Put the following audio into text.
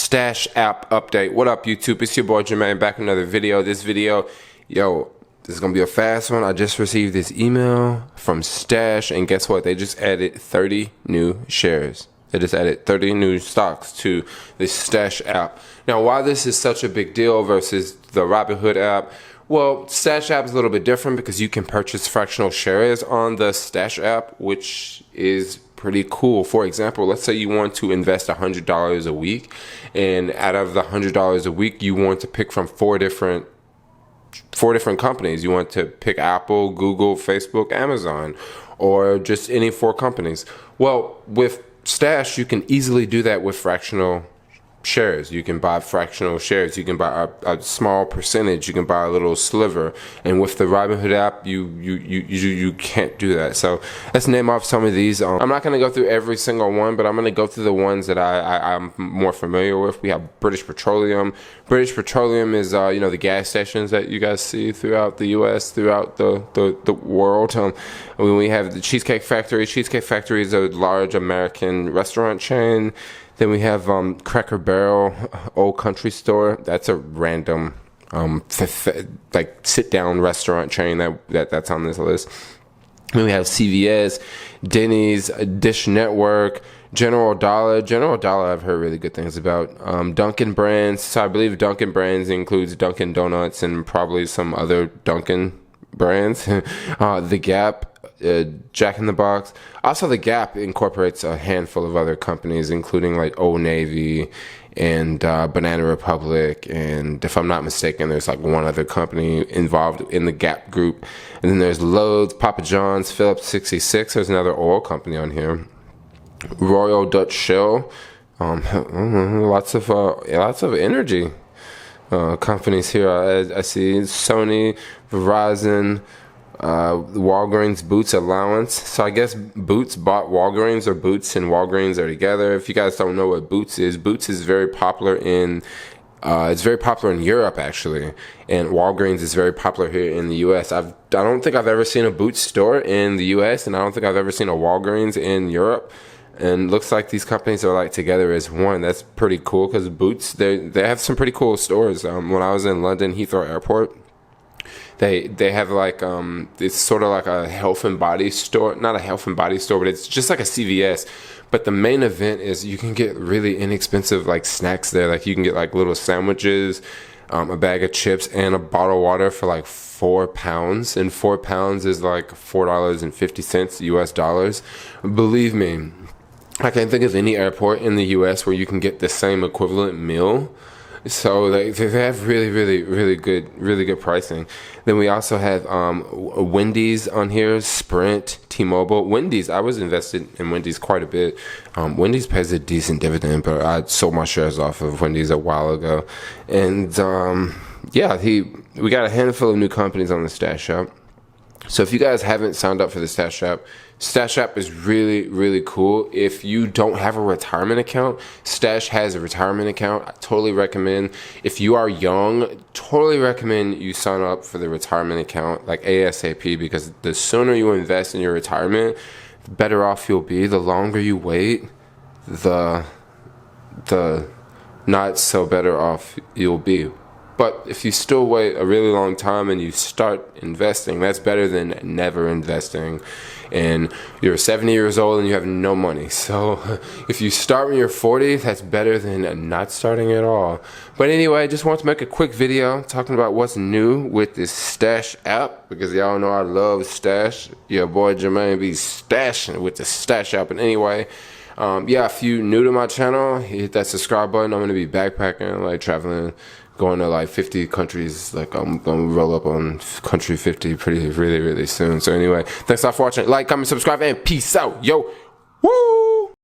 Stash app update. What up, YouTube? It's your boy Jermaine back with another video. This video, yo, this is gonna be a fast one. I just received this email from Stash, and guess what? They just added 30 new shares. They just added 30 new stocks to this Stash app. Now, why this is such a big deal versus the Robinhood app? Well, Stash app is a little bit different because you can purchase fractional shares on the Stash app, which is pretty cool. For example, let's say you want to invest $100 a week, and out of the $100 a week, you want to pick from four different companies. You want to pick Apple, Google, Facebook, Amazon, or just any four companies. Well, with Stash, you can easily do that with fractional shares. You can buy fractional shares. You can buy a small percentage. You can buy a little sliver. And with the Robinhood app, you can't do that. So let's name off some of these. I'm not going to go through every single one, but I'm going to go through the ones that I'm more familiar with. We have British Petroleum. British Petroleum is the gas stations that you guys see throughout the U.S., throughout the world. When we have the Cheesecake Factory. Cheesecake Factory is a large American restaurant chain. Then we have Cracker Barrel, Old Country Store. That's a random like sit-down restaurant chain that's on this list. Then we have CVS, Denny's, Dish Network, General Dollar. General Dollar I've heard really good things about. Dunkin' Brands. So I believe Dunkin' Brands includes Dunkin' Donuts and probably some other Dunkin' brands. The Gap. Jack in the Box. Also, the Gap incorporates a handful of other companies, including like Old Navy and Banana Republic, and if I'm not mistaken, there's like one other company involved in the Gap group. And then there's Lowe's, Papa John's, Phillips 66. There's another oil company on here. Royal Dutch Shell. Lots of energy companies here. I see Sony, Verizon. Walgreens Boots Allowance. So I guess Boots bought Walgreens, or Boots and Walgreens are together. If you guys don't know what Boots is very popular in Europe actually, and Walgreens is very popular here in the US. I don't think I've ever seen a Boots store in the US, and I don't think I've ever seen a Walgreens in Europe. And looks like these companies are like together as one. That's pretty cool because Boots, they have some pretty cool stores. When I was in London Heathrow Airport, They have like it's sort of like a health and body store, not a health and body store, but it's just like a CVS. But the main event is you can get really inexpensive like snacks there. Like you can get like little sandwiches, a bag of chips, and a bottle of water for like £4, and £4 is like $4.50 US dollars. Believe me, I can't think of any airport in the US where you can get the same equivalent meal. So they have really good pricing. Then we also have Wendy's on here, Sprint, T-Mobile. Wendy's, I was invested in Wendy's quite a bit. Wendy's pays a decent dividend, but I sold my shares off of Wendy's a while ago. And we got a handful of new companies on the Stash app. So if you guys haven't signed up for the Stash app is really cool. If you don't have a retirement account, Stash has a retirement account. I totally recommend. If you are young, totally recommend you sign up for the retirement account like ASAP, because the sooner you invest in your retirement, the better off you'll be. The longer you wait, the not so better off you'll be. But if you still wait a really long time and you start investing, that's better than never investing. And you're 70 years old and you have no money. So if you start when you're 40, that's better than not starting at all. But anyway, I just want to make a quick video talking about what's new with this Stash app, because y'all know I love Stash. Your boy Jermaine be stashing with the Stash app. And anyway, if you new to my channel, hit that subscribe button. I'm going to be backpacking, like traveling, going to like 50 countries. Like I'm gonna roll up on country 50 really soon. So anyway, thanks a lot for watching. Like, comment, subscribe, and peace out, yo. Woo!